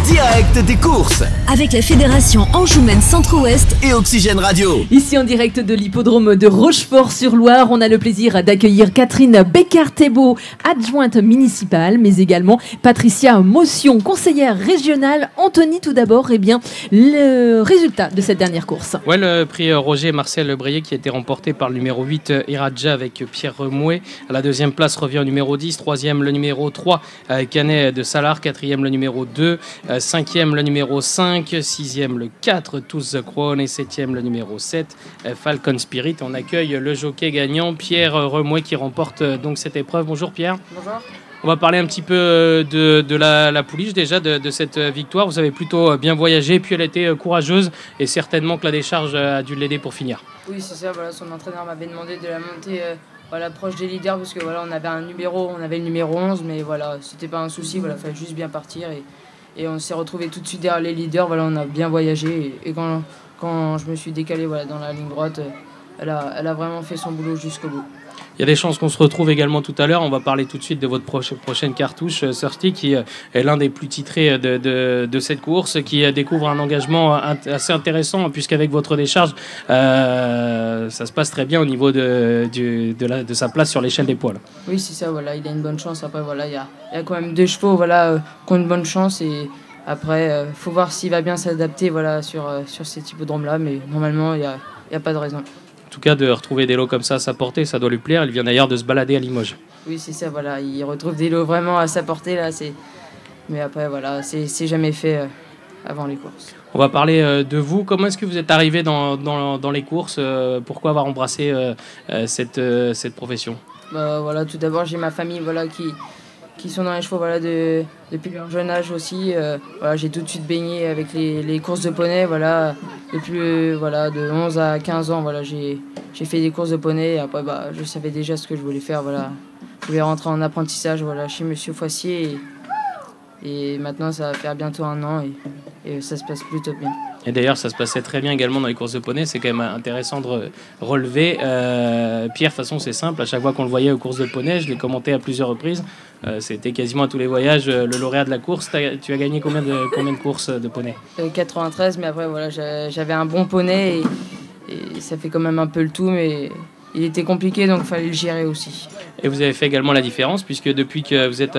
direct des courses avec la Fédération Anjoumaine Centre-Ouest et Oxygène Radio. Ici en direct de l'hippodrome de Rochefort-sur-Loire, on a le plaisir d'accueillir Catherine Bécard-Thébault, adjointe municipale, mais également Patricia Motion, conseillère régionale. Anthony, tout d'abord, le résultat de cette dernière course. Ouais, le prix Roger Marcel Breillet qui a été remporté par le numéro 8 Iradja avec Pierre Remouet. À la deuxième place revient au numéro 10, troisième le numéro 3 Canet de Salar, quatrième le numéro 2, cinquième le numéro 5, sixième le 4 Tous the Crown et septième le numéro 7 Falcon Spirit. On accueille le jockey gagnant Pierre Remouet qui remporte donc cette épreuve. Bonjour Pierre. Bonjour. On va parler un petit peu de la pouliche déjà, de cette victoire. Vous avez plutôt bien voyagé, puis elle était courageuse et certainement que la décharge a dû l'aider pour finir. Oui, c'est ça. Voilà, son entraîneur m'avait demandé de la monter proche des leaders parce que voilà, on avait le numéro 11, mais voilà, c'était pas un souci. Voilà, fallait juste bien partir et on s'est retrouvé tout de suite derrière les leaders. Voilà, on a bien voyagé et quand je me suis décalé dans la ligne droite, elle a vraiment fait son boulot jusqu'au bout. Il y a des chances qu'on se retrouve également tout à l'heure. On va parler tout de suite de votre prochaine cartouche, Thirsty, qui est l'un des plus titrés de cette course, qui découvre un engagement assez intéressant, puisqu'avec votre décharge, ça se passe très bien au niveau de sa place sur l'échelle des poids. Oui, c'est ça. Voilà, il a une bonne chance. Après, voilà, il y a quand même 2 chevaux qui ont une bonne chance. Et après, faut voir s'il va bien s'adapter sur cet hippodrome-là. Mais normalement, il n'y a pas de raison. En tout cas, de retrouver des lots comme ça à sa portée, ça doit lui plaire. Il vient d'ailleurs de se balader à Limoges. Oui, c'est ça, voilà. Il retrouve des lots vraiment à sa portée, là. Mais après, voilà, c'est jamais fait avant les courses. On va parler de vous. Comment est-ce que vous êtes arrivé dans les courses Pourquoi avoir embrassé cette profession ? Voilà, tout d'abord, j'ai ma famille qui sont dans les chevaux depuis leur jeune âge aussi. J'ai tout de suite baigné avec les courses de poney. Depuis de 11 à 15 ans, j'ai fait des courses de poney. Et après, je savais déjà ce que je voulais faire. Je voulais rentrer en apprentissage chez Monsieur Foissier. Et maintenant, ça va faire bientôt 1 an et ça se passe plutôt bien. Et d'ailleurs, ça se passait très bien également dans les courses de poney. C'est quand même intéressant de relever. Pierre, de toute façon, c'est simple. À chaque fois qu'on le voyait aux courses de poney, je l'ai commenté à plusieurs reprises. C'était quasiment à tous les voyages le lauréat de la course. Tu as gagné combien de courses de poney ? 93, mais après, j'avais un bon poney et ça fait quand même un peu le tout. Mais il était compliqué, donc il fallait le gérer aussi. Et vous avez fait également la différence, puisque depuis que vous êtes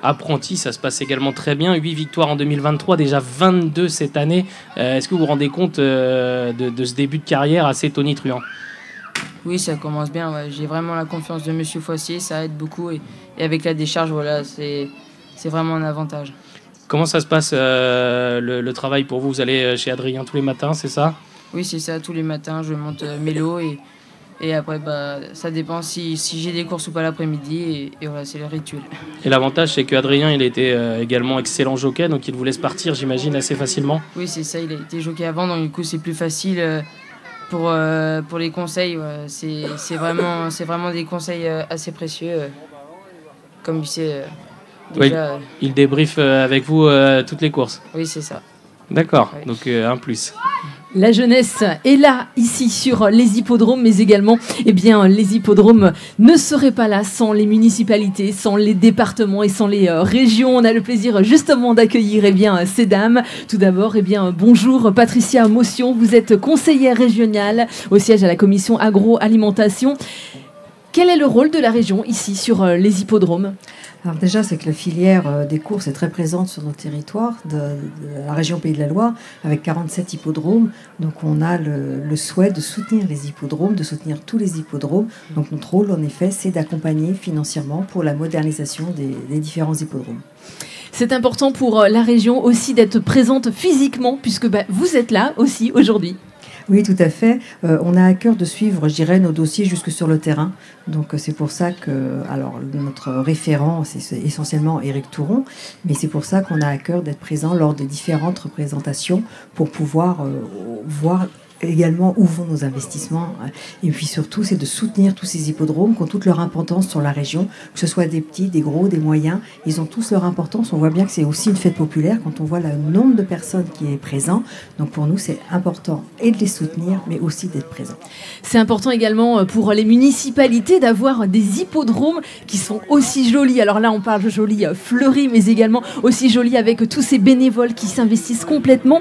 apprenti, ça se passe également très bien. 8 victoires en 2023, déjà 22 cette année. Est-ce que vous vous rendez compte de ce début de carrière assez tonitruant ? Oui, ça commence bien. Ouais. J'ai vraiment la confiance de Monsieur Foissier, ça aide beaucoup. Et avec la décharge, c'est vraiment un avantage. Comment ça se passe le travail pour vous ? Vous allez chez Adrien tous les matins, c'est ça ? Oui, c'est ça. Tous les matins, je monte mes lots et après, ça dépend si j'ai des courses ou pas l'après-midi. Et voilà, c'est le rituel. Et l'avantage, c'est qu'Adrien, il était également excellent jockey, donc il vous laisse partir, j'imagine, assez facilement. Oui, c'est ça. Il a été jockey avant, donc du coup, c'est plus facile pour les conseils. Ouais. C'est vraiment des conseils assez précieux. Comme il sait déjà... Oui, il débriefe avec vous toutes les courses. Oui, c'est ça. D'accord, ouais. Donc un plus. La jeunesse est là, ici, sur les hippodromes, mais également, les hippodromes ne seraient pas là sans les municipalités, sans les départements et sans les régions. On a le plaisir, justement, d'accueillir, ces dames. Tout d'abord, bonjour, Patricia Motion. Vous êtes conseillère régionale au siège à la commission agroalimentation. Quel est le rôle de la région, ici, sur les hippodromes ? Alors déjà, c'est que la filière des courses est très présente sur notre territoire, de la région Pays de la Loire, avec 47 hippodromes. Donc on a le souhait de soutenir les hippodromes, de soutenir tous les hippodromes. Donc notre rôle, en effet, c'est d'accompagner financièrement pour la modernisation des différents hippodromes. C'est important pour la région aussi d'être présente physiquement, puisque vous êtes là aussi aujourd'hui. Oui, tout à fait. On a à cœur de suivre, nos dossiers jusque sur le terrain. Donc c'est pour ça que, notre référent, c'est essentiellement Éric Touron, mais c'est pour ça qu'on a à cœur d'être présent lors des différentes représentations pour pouvoir voir également où vont nos investissements. Et puis surtout, c'est de soutenir tous ces hippodromes qui ont toute leur importance sur la région, que ce soit des petits, des gros, des moyens. Ils ont tous leur importance. On voit bien que c'est aussi une fête populaire quand on voit le nombre de personnes qui est présent. Donc pour nous, c'est important et de les soutenir, mais aussi d'être présent. C'est important également pour les municipalités d'avoir des hippodromes qui sont aussi jolis. Alors là, on parle de jolis fleuris, mais également aussi jolis avec tous ces bénévoles qui s'investissent complètement.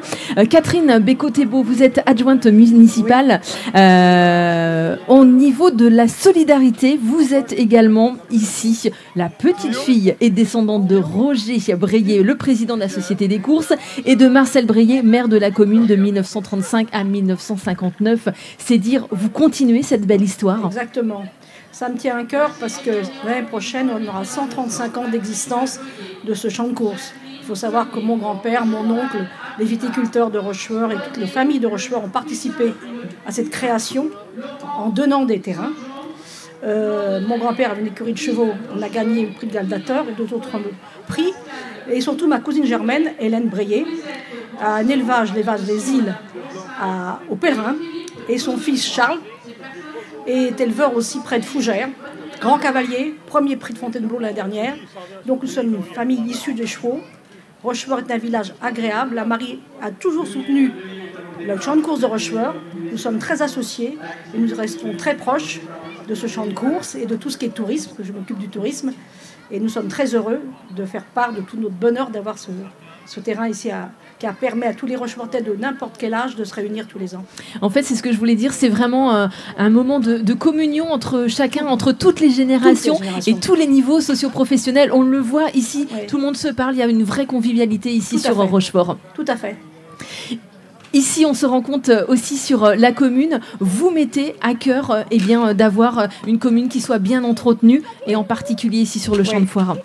Catherine Bécotébo, vous êtes adjointe municipale. Oui. Au niveau de la solidarité, vous êtes également ici la petite fille et descendante de Roger Breillet, le président de la Société des courses, et de Marcel Breillet, maire de la commune de 1935 à 1959. C'est dire, vous continuez cette belle histoire. Exactement. Ça me tient à cœur parce que l'année prochaine, on aura 135 ans d'existence de ce champ de course. Il faut savoir que mon grand-père, mon oncle, les viticulteurs de Rochefort et toutes les familles de Rochefort ont participé à cette création en donnant des terrains. Mon grand-père avait une écurie de chevaux, on a gagné le prix de Galdateur et d'autres prix. Et surtout ma cousine germaine, Hélène Breillet, a un élevage, l'élevage des îles au Pèlerin, et son fils Charles est éleveur aussi près de Fougères, grand cavalier, premier prix de Fontainebleau l'année dernière. Donc nous sommes une famille issue des chevaux. Rochefort est un village agréable. La Marie a toujours soutenu le champ de course de Rochefort. Nous sommes très associés et nous restons très proches de ce champ de course et de tout ce qui est tourisme, parce que je m'occupe du tourisme. Et nous sommes très heureux de faire part de tout notre bonheur d'avoir ce terrain ici qui permet à tous les Rochefortais de n'importe quel âge de se réunir tous les ans. En fait, c'est ce que je voulais dire, c'est vraiment un moment de communion entre chacun, entre toutes les générations et tous les niveaux socio-professionnels. On le voit ici, oui. Tout le monde se parle, il y a une vraie convivialité ici sur Rochefort. Tout à fait. Ici, on se rend compte aussi sur la commune, vous mettez à cœur d'avoir une commune qui soit bien entretenue, et en particulier ici sur le champ de foire.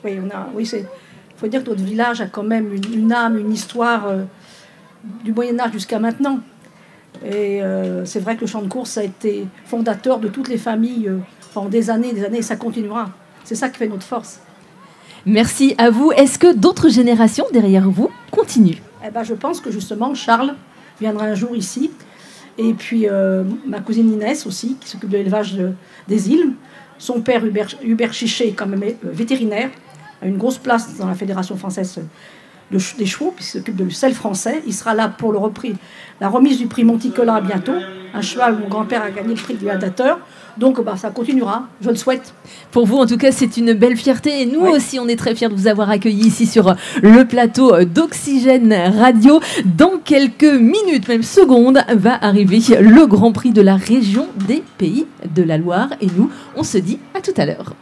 Oui, il faut dire que notre village a quand même une âme, une histoire du Moyen-Âge jusqu'à maintenant. Et c'est vrai que le champ de course a été fondateur de toutes les familles pendant des années, et ça continuera. C'est ça qui fait notre force. Merci à vous. Est-ce que d'autres générations derrière vous continuent ? Je pense que justement Charles viendra un jour ici. Et puis ma cousine Inès aussi, qui s'occupe de l'élevage des îles. Son père Hubert Chichet est quand même vétérinaire, a une grosse place dans la Fédération française des chevaux, puisqu'il s'occupe de sel français. Il sera là pour la remise du prix Monticola bientôt. Un cheval où mon grand-père a gagné le prix du Gladiateur. Donc ça continuera, je le souhaite. Pour vous, en tout cas, c'est une belle fierté. Et nous aussi, on est très fiers de vous avoir accueillis ici sur le plateau d'Oxygène Radio. Dans quelques minutes, même secondes, va arriver le Grand Prix de la région des Pays de la Loire. Et nous, on se dit à tout à l'heure.